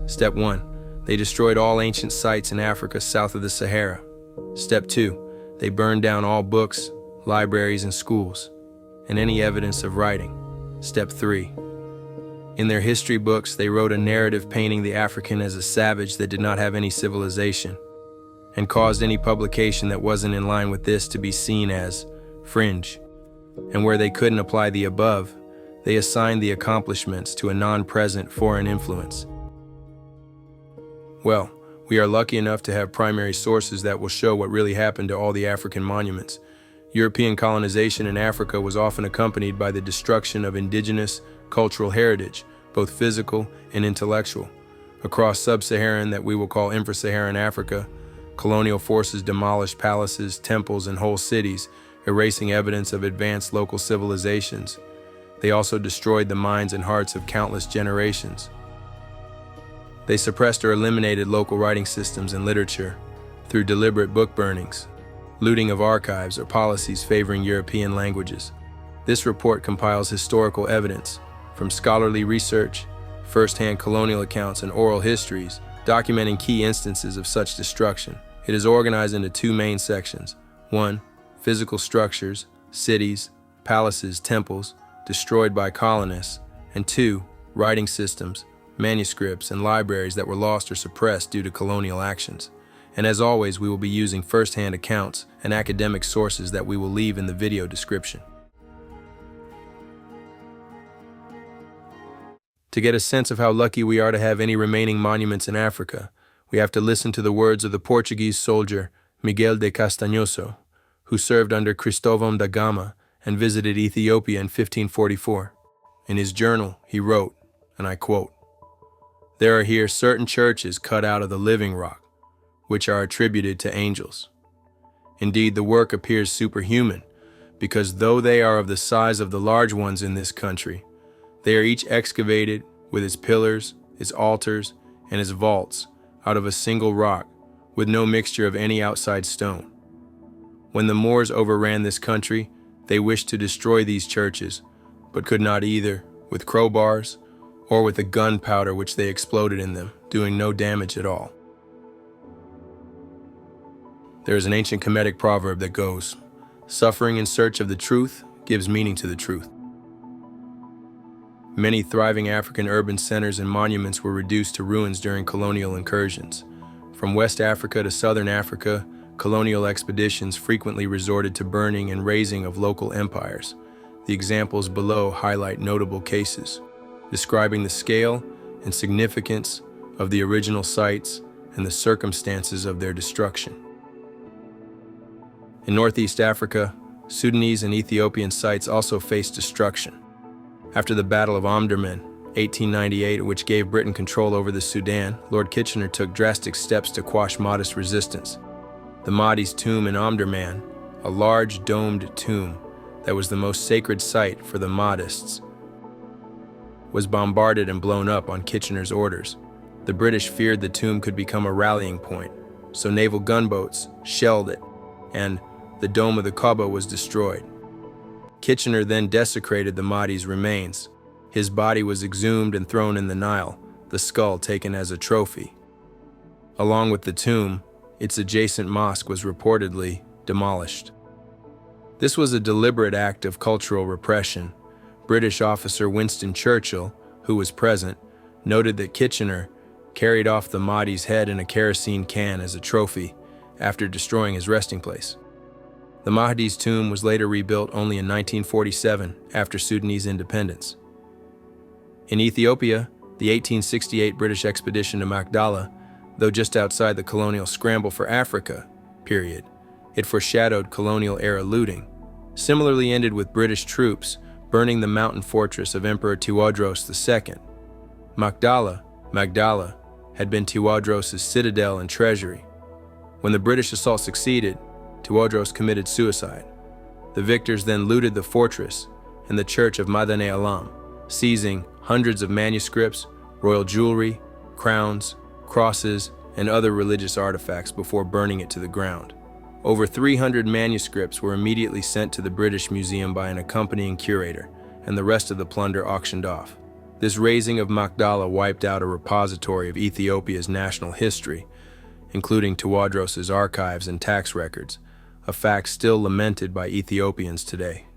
Step 1. They destroyed all ancient sites in Africa south of the Sahara. Step 2. They burned down all books, libraries, and schools, and any evidence of writing. Step 3. In their history books, they wrote a narrative painting the African as a savage that did not have any civilization, and caused any publication that wasn't in line with this to be seen as fringe. And where they couldn't apply the above, they assigned the accomplishments to a non-present foreign influence. Well, we are lucky enough to have primary sources that will show what really happened to all the African monuments. European colonization in Africa was often accompanied by the destruction of indigenous cultural heritage, both physical and intellectual. Across sub-Saharan, that we will call infra-Saharan Africa, colonial forces demolished palaces, temples, and whole cities, erasing evidence of advanced local civilizations. They also destroyed the minds and hearts of countless generations. They suppressed or eliminated local writing systems and literature through deliberate book burnings, looting of archives, or policies favoring European languages. This report compiles historical evidence from scholarly research, first-hand colonial accounts, and oral histories, documenting key instances of such destruction. It is organized into two main sections. 1. Physical structures, cities, palaces, temples, destroyed by colonists. And 2. Writing systems, manuscripts, and libraries that were lost or suppressed due to colonial actions. And as always, we will be using first-hand accounts and academic sources that we will leave in the video description. To get a sense of how lucky we are to have any remaining monuments in Africa, we have to listen to the words of the Portuguese soldier Miguel de Castañoso, who served under Cristóvão da Gama and visited Ethiopia in 1544. In his journal, he wrote, and I quote, "There are here certain churches cut out of the living rock, which are attributed to angels. Indeed, the work appears superhuman, because though they are of the size of the large ones in this country, they are each excavated with its pillars, its altars, and its vaults out of a single rock, with no mixture of any outside stone. When the Moors overran this country, they wished to destroy these churches, but could not either with crowbars or with the gunpowder which they exploded in them, doing no damage at all." There is an ancient Kemetic proverb that goes, "Suffering in search of the truth gives meaning to the truth." Many thriving African urban centers and monuments were reduced to ruins during colonial incursions. From West Africa to Southern Africa, colonial expeditions frequently resorted to burning and razing of local empires. The examples below highlight notable cases, describing the scale and significance of the original sites and the circumstances of their destruction. In Northeast Africa, Sudanese and Ethiopian sites also faced destruction. After the Battle of Omdurman, 1898, which gave Britain control over the Sudan, Lord Kitchener took drastic steps to quash Mahdist resistance. The Mahdi's tomb in Omdurman, a large domed tomb that was the most sacred site for the Mahdists, was bombarded and blown up on Kitchener's orders. The British feared the tomb could become a rallying point, so naval gunboats shelled it, and the dome of the Kaaba was destroyed. Kitchener then desecrated the Mahdi's remains. His body was exhumed and thrown in the Nile, the skull taken as a trophy. Along with the tomb, its adjacent mosque was reportedly demolished. This was a deliberate act of cultural repression. British officer Winston Churchill, who was present, noted that Kitchener carried off the Mahdi's head in a kerosene can as a trophy after destroying his resting place. The Mahdi's tomb was later rebuilt only in 1947 after Sudanese independence. In Ethiopia, the 1868 British expedition to Magdala, though just outside the colonial scramble for Africa, it foreshadowed colonial-era looting, similarly ended with British troops burning the mountain fortress of Emperor Tewodros II. Magdala had been Tewodros' citadel and treasury. When the British assault succeeded, Tewodros committed suicide. The victors then looted the fortress and the church of Madane Alam, seizing hundreds of manuscripts, royal jewelry, crowns, crosses, and other religious artifacts before burning it to the ground. Over 300 manuscripts were immediately sent to the British Museum by an accompanying curator, and the rest of the plunder auctioned off. This raising of Magdala wiped out a repository of Ethiopia's national history, including Tawadros's archives and tax records, a fact still lamented by Ethiopians today.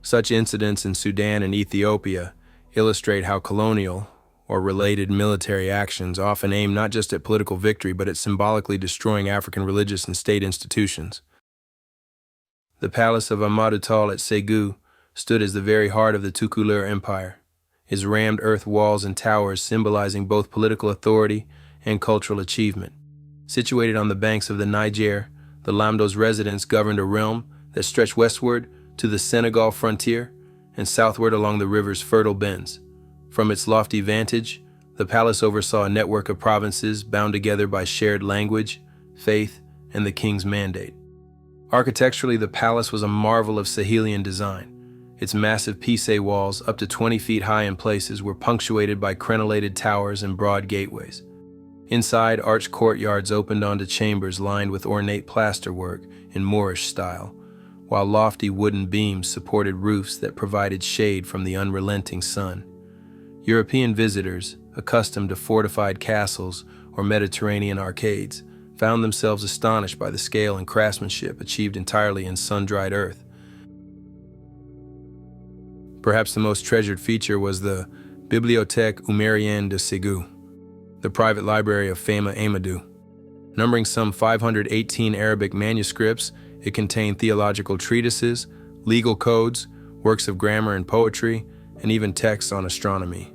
Such incidents in Sudan and Ethiopia illustrate how colonial or related military actions often aim not just at political victory but at symbolically destroying African religious and state institutions. The palace of Amadou Tall at Ségou stood as the very heart of the Tukulur Empire, its rammed earth walls and towers symbolizing both political authority and cultural achievement. Situated on the banks of the Niger, the Lamdo's residents governed a realm that stretched westward to the Senegal frontier and southward along the river's fertile bends. From its lofty vantage, the palace oversaw a network of provinces bound together by shared language, faith, and the king's mandate. Architecturally, the palace was a marvel of Sahelian design. Its massive pisse walls, up to 20 feet high in places, were punctuated by crenellated towers and broad gateways. Inside, arched courtyards opened onto chambers lined with ornate plasterwork in Moorish style, while lofty wooden beams supported roofs that provided shade from the unrelenting sun. European visitors, accustomed to fortified castles or Mediterranean arcades, found themselves astonished by the scale and craftsmanship achieved entirely in sun-dried earth. Perhaps the most treasured feature was the Bibliothèque Oumérienne de Ségou, the private library of Fama Amadou. Numbering some 518 Arabic manuscripts, it contained theological treatises, legal codes, works of grammar and poetry, and even texts on astronomy.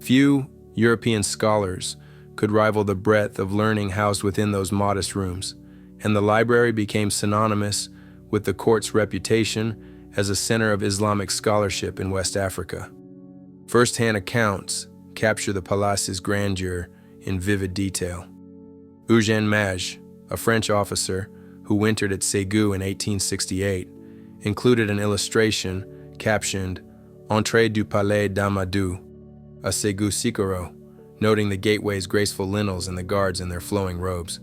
Few European scholars could rival the breadth of learning housed within those modest rooms, and the library became synonymous with the court's reputation as a center of Islamic scholarship in West Africa. First-hand accounts capture the palace's grandeur in vivid detail. Eugène Mage, a French officer who wintered at Ségou in 1868, included an illustration captioned "Entrée du Palais d'Amadou," a Ségou Sikoro, noting the gateway's graceful lintels and the guards in their flowing robes.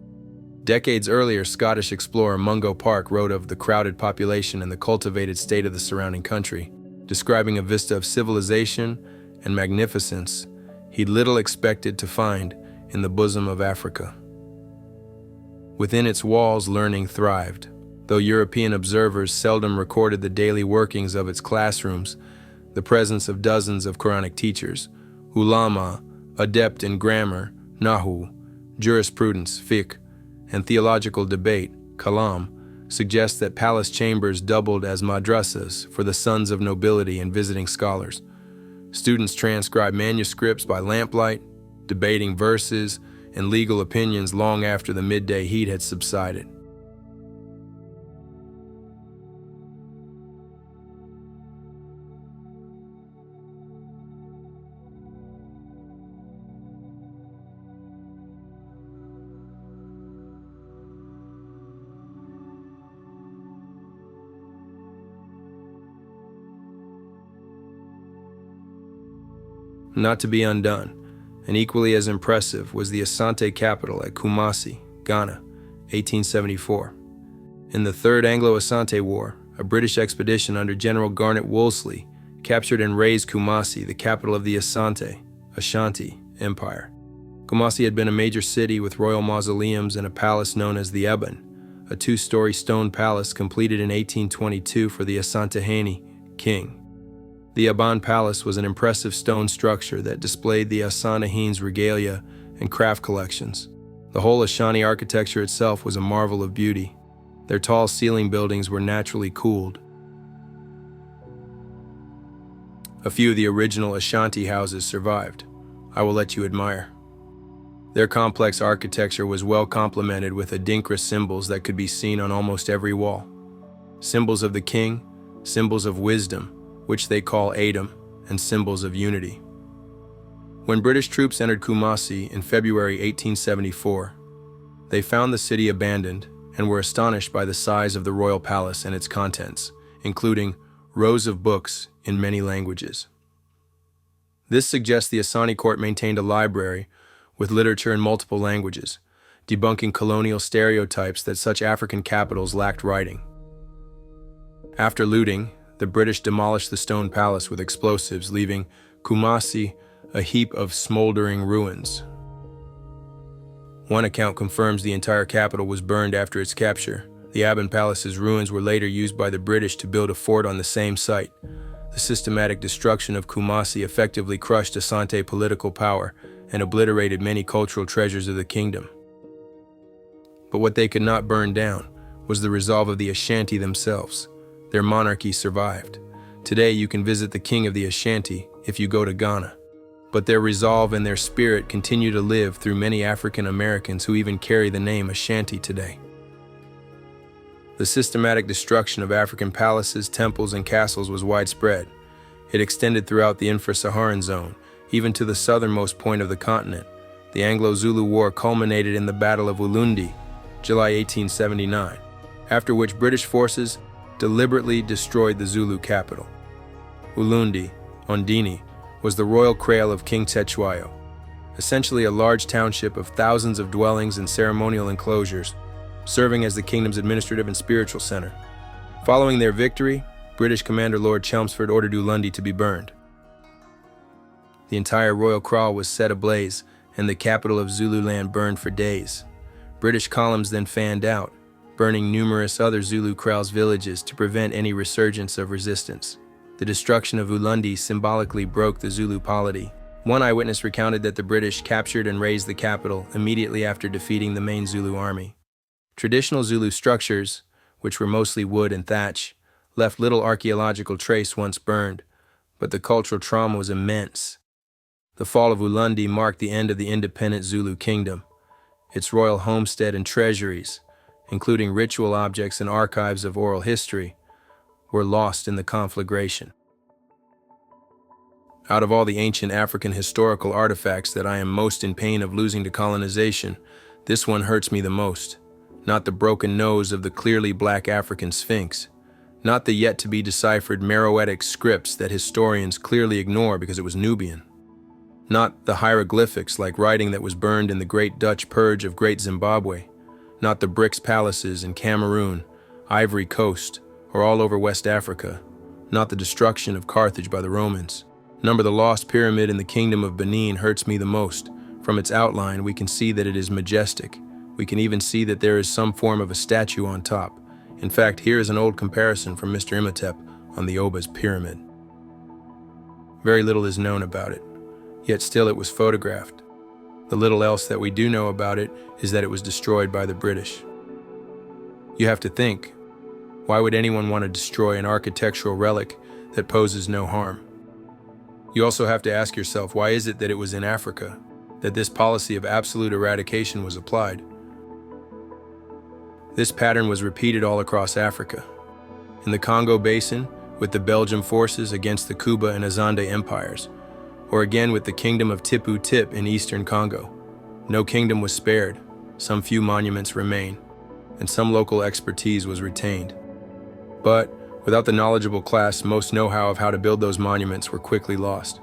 Decades earlier, Scottish explorer Mungo Park wrote of the crowded population and the cultivated state of the surrounding country, describing a vista of civilization and magnificence he little expected to find in the bosom of Africa. Within its walls, learning thrived. Though European observers seldom recorded the daily workings of its classrooms, the presence of dozens of Quranic teachers, ulama, adept in grammar, nahu, jurisprudence, fiqh, and theological debate, kalam, suggests that palace chambers doubled as madrasas for the sons of nobility and visiting scholars. Students transcribed manuscripts by lamplight, debating verses and legal opinions long after the midday heat had subsided. Not to be undone, and equally as impressive, was the Asante capital at Kumasi, Ghana, 1874. In the Third Anglo-Ashanti War, a British expedition under General Garnet Wolseley captured and razed Kumasi, the capital of the Ashanti Empire. Kumasi had been a major city with royal mausoleums and a palace known as the Aban, a two-story stone palace completed in 1822 for the Asantehene king. The Aban Palace was an impressive stone structure that displayed the Asanehene's regalia and craft collections. The whole Ashanti architecture itself was a marvel of beauty. Their tall ceiling buildings were naturally cooled. A few of the original Ashanti houses survived. I will let you admire. Their complex architecture was well complemented with Adinkra symbols that could be seen on almost every wall. Symbols of the king, symbols of wisdom, which they call Adam, and symbols of unity. When British troops entered Kumasi in February 1874, they found the city abandoned and were astonished by the size of the royal palace and its contents, including rows of books in many languages. This suggests the Asante court maintained a library with literature in multiple languages, debunking colonial stereotypes that such African capitals lacked writing. After looting, the British demolished the stone palace with explosives, leaving Kumasi a heap of smoldering ruins. One account confirms the entire capital was burned after its capture. The Aban Palace's ruins were later used by the British to build a fort on the same site. The systematic destruction of Kumasi effectively crushed Asante political power and obliterated many cultural treasures of the kingdom. But what they could not burn down was the resolve of the Ashanti themselves. Their monarchy survived. Today you can visit the king of the Ashanti if you go to Ghana. But their resolve and their spirit continue to live through many African Americans who even carry the name Ashanti today. The systematic destruction of African palaces, temples, and castles was widespread. It extended throughout the infra-Saharan zone, even to the southernmost point of the continent. The Anglo-Zulu War culminated in the Battle of Ulundi, July 1879, after which British forces deliberately destroyed the Zulu capital. Ulundi, Ondini, was the royal kraal of King Cetshwayo, essentially a large township of thousands of dwellings and ceremonial enclosures, serving as the kingdom's administrative and spiritual center. Following their victory, British Commander Lord Chelmsford ordered Ulundi to be burned. The entire royal kraal was set ablaze, and the capital of Zululand burned for days. British columns then fanned out, burning numerous other Zulu kraals villages to prevent any resurgence of resistance. The destruction of Ulundi symbolically broke the Zulu polity. One eyewitness recounted that the British captured and razed the capital immediately after defeating the main Zulu army. Traditional Zulu structures, which were mostly wood and thatch, left little archaeological trace once burned, but the cultural trauma was immense. The fall of Ulundi marked the end of the independent Zulu kingdom. Its royal homestead and treasuries, including ritual objects and archives of oral history, were lost in the conflagration. Out of all the ancient African historical artifacts that I am most in pain of losing to colonization, this one hurts me the most. Not the broken nose of the clearly black African Sphinx, not the yet-to-be-deciphered Meroitic scripts that historians clearly ignore because it was Nubian, not the hieroglyphics-like writing that was burned in the Great Dutch Purge of Great Zimbabwe, not the bricks palaces in Cameroon, Ivory Coast, or all over West Africa, not the destruction of Carthage by the Romans. Number the lost pyramid in the kingdom of Benin hurts me the most. From its outline, we can see that it is majestic. We can even see that there is some form of a statue on top. In fact, here is an old comparison from Mr. Imhotep on the Oba's pyramid. Very little is known about it, yet still it was photographed. The little else that we do know about it is that it was destroyed by the British. You have to think, why would anyone want to destroy an architectural relic that poses no harm? You also have to ask yourself, why is it that it was in Africa that this policy of absolute eradication was applied? This pattern was repeated all across Africa. In the Congo Basin, with the Belgian forces against the Kuba and Azande empires, or again with the kingdom of Tipu Tip in eastern Congo. No kingdom was spared, some few monuments remain, and some local expertise was retained. But without the knowledgeable class, most know-how of how to build those monuments were quickly lost.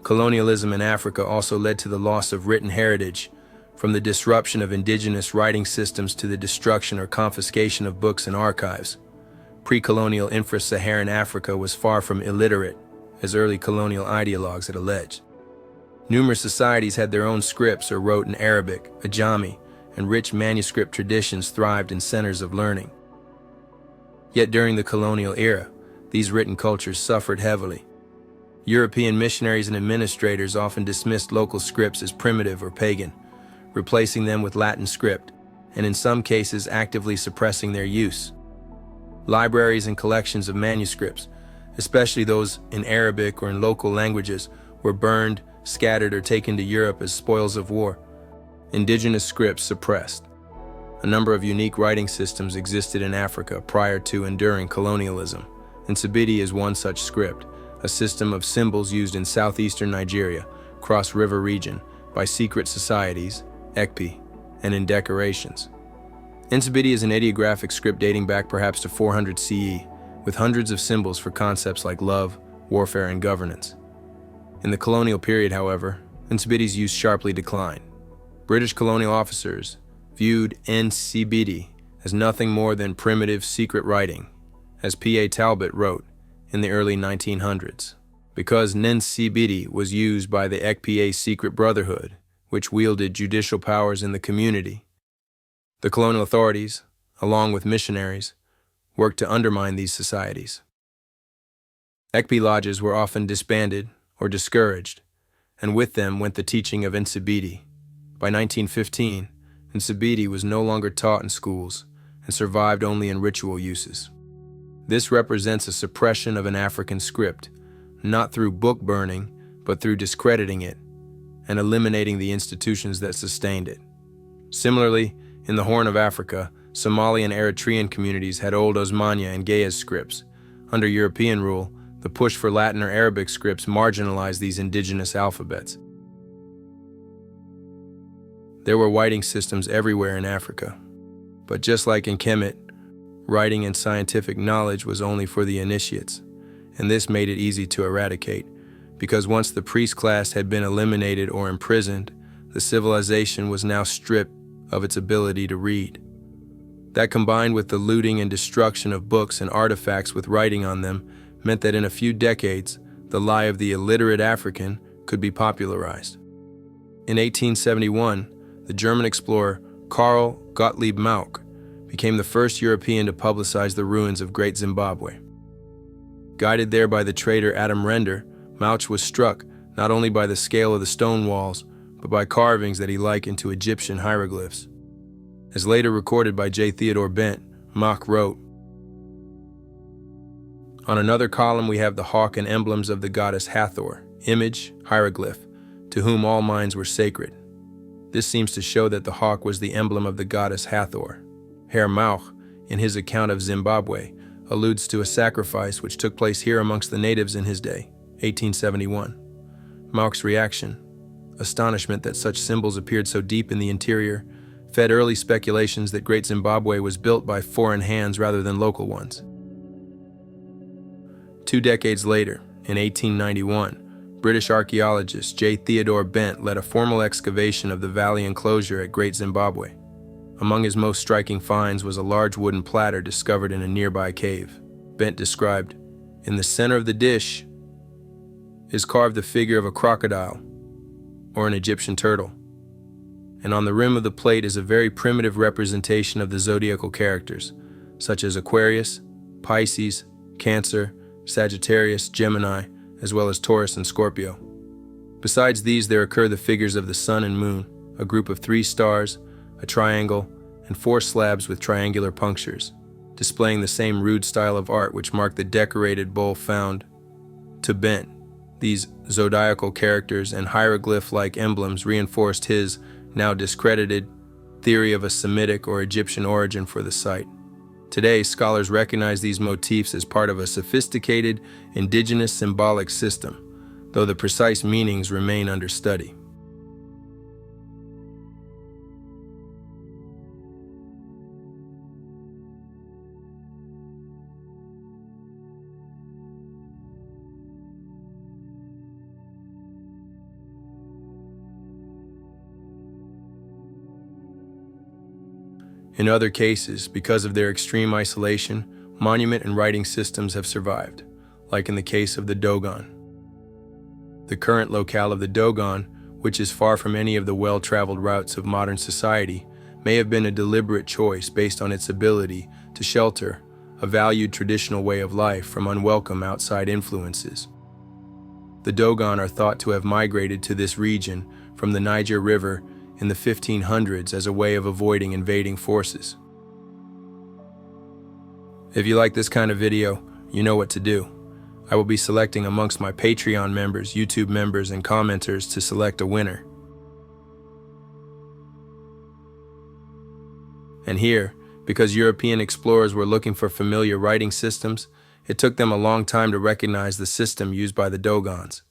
Colonialism in Africa also led to the loss of written heritage, from the disruption of indigenous writing systems to the destruction or confiscation of books and archives. Pre-colonial infra-Saharan Africa was far from illiterate, as early colonial ideologues had alleged. Numerous societies had their own scripts or wrote in Arabic, Ajami, and rich manuscript traditions thrived in centers of learning. Yet during the colonial era, these written cultures suffered heavily. European missionaries and administrators often dismissed local scripts as primitive or pagan, replacing them with Latin script, and in some cases actively suppressing their use. Libraries and collections of manuscripts, especially those in Arabic or in local languages, were burned, scattered, or taken to Europe as spoils of war. Indigenous scripts suppressed. A number of unique writing systems existed in Africa prior to and during colonialism. Nsibidi is one such script, a system of symbols used in southeastern Nigeria, Cross River region, by secret societies, Ekpi, and in decorations. Nsibidi is an ideographic script dating back perhaps to 400 CE, with hundreds of symbols for concepts like love, warfare, and governance. In the colonial period, however, Nsibidi's use sharply declined. British colonial officers viewed Nsibidi as nothing more than primitive secret writing, as P.A. Talbot wrote in the early 1900s. Because Nsibidi was used by the Ekpa secret brotherhood, which wielded judicial powers in the community, the colonial authorities, along with missionaries, worked to undermine these societies. Ekpa lodges were often disbanded or discouraged, and with them went the teaching of Nsibidi. By 1915, Nsibidi was no longer taught in schools and survived only in ritual uses. This represents a suppression of an African script, not through book burning, but through discrediting it and eliminating the institutions that sustained it. Similarly, in the Horn of Africa, Somali and Eritrean communities had old Osmania and Gayes scripts. Under European rule, the push for Latin or Arabic scripts marginalized these indigenous alphabets. There were writing systems everywhere in Africa, but just like in Kemet, writing and scientific knowledge was only for the initiates, and this made it easy to eradicate, because once the priest class had been eliminated or imprisoned, the civilization was now stripped of its ability to read. That, combined with the looting and destruction of books and artifacts with writing on them, meant that in a few decades, the lie of the illiterate African could be popularized. In 1871, the German explorer Carl Gottlieb Mauch became the first European to publicize the ruins of Great Zimbabwe. Guided there by the trader Adam Render, Mauch was struck not only by the scale of the stone walls, but by carvings that he likened to Egyptian hieroglyphs. As later recorded by J. Theodore Bent, Mauch wrote, "On another column we have the hawk and emblems of the goddess Hathor, image, hieroglyph, to whom all minds were sacred. This seems to show that the hawk was the emblem of the goddess Hathor. Herr Mauch, in his account of Zimbabwe, alludes to a sacrifice which took place here amongst the natives in his day, 1871. Mauch's reaction, astonishment that such symbols appeared so deep in the interior, fed early speculations that Great Zimbabwe was built by foreign hands rather than local ones. 2 decades later, in 1891, British archaeologist J. Theodore Bent led a formal excavation of the valley enclosure at Great Zimbabwe. Among his most striking finds was a large wooden platter discovered in a nearby cave. Bent described, "In the center of the dish is carved the figure of a crocodile or an Egyptian turtle, and on the rim of the plate is a very primitive representation of the zodiacal characters, such as Aquarius, Pisces, Cancer, Sagittarius, Gemini, as well as Taurus and Scorpio. Besides these, there occur the figures of the sun and moon, a group of 3 stars, a triangle, and 4 slabs with triangular punctures, displaying the same rude style of art which marked the decorated bowl found." To Bent, these zodiacal characters and hieroglyph-like emblems reinforced his, now discredited, theory of a Semitic or Egyptian origin for the site. Today, scholars recognize these motifs as part of a sophisticated, indigenous symbolic system, though the precise meanings remain under study. In other cases, because of their extreme isolation, monument and writing systems have survived, like in the case of the Dogon. The current locale of the Dogon, which is far from any of the well-traveled routes of modern society, may have been a deliberate choice based on its ability to shelter a valued traditional way of life from unwelcome outside influences. The Dogon are thought to have migrated to this region from the Niger River in the 1500s as a way of avoiding invading forces. If you like this kind of video, you know what to do. I will be selecting amongst my Patreon members, YouTube members, and commenters to select a winner. And here, because European explorers were looking for familiar writing systems, it took them a long time to recognize the system used by the Dogons.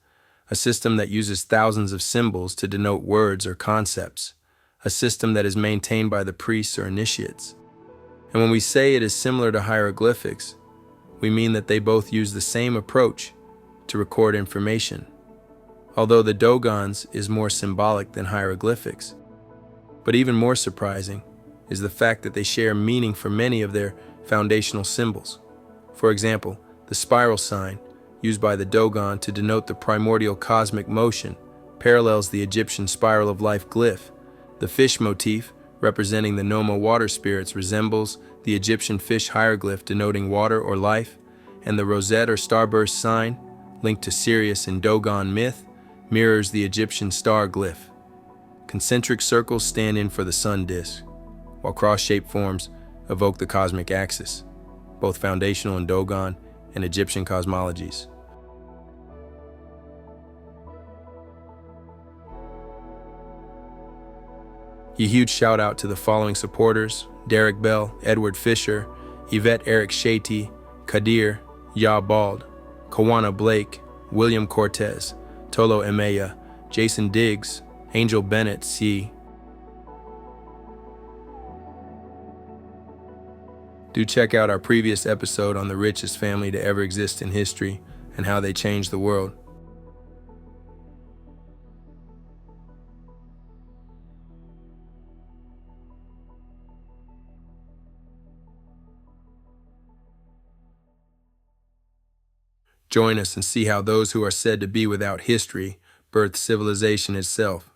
A system that uses thousands of symbols to denote words or concepts, a system that is maintained by the priests or initiates. And when we say it is similar to hieroglyphics, we mean that they both use the same approach to record information, although the Dogons is more symbolic than hieroglyphics. But even more surprising is the fact that they share meaning for many of their foundational symbols. For example, the spiral sign, used by the Dogon to denote the primordial cosmic motion, parallels the Egyptian spiral of life glyph. The fish motif, representing the Noma water spirits, resembles the Egyptian fish hieroglyph denoting water or life, and the rosette or starburst sign, linked to Sirius in Dogon myth, mirrors the Egyptian star glyph. Concentric circles stand in for the sun disk, while cross-shaped forms evoke the cosmic axis, both foundational in Dogon and Egyptian cosmologies. A huge shout out to the following supporters: Derek Bell, Edward Fisher, Yvette Eric Shetty, Kadir, Ya Bald, Kawana Blake, William Cortez, Tolo Emeya, Jason Diggs, Angel Bennett C. Do check out our previous episode on the richest family to ever exist in history and how they changed the world. Join us and see how those who are said to be without history birthed civilization itself.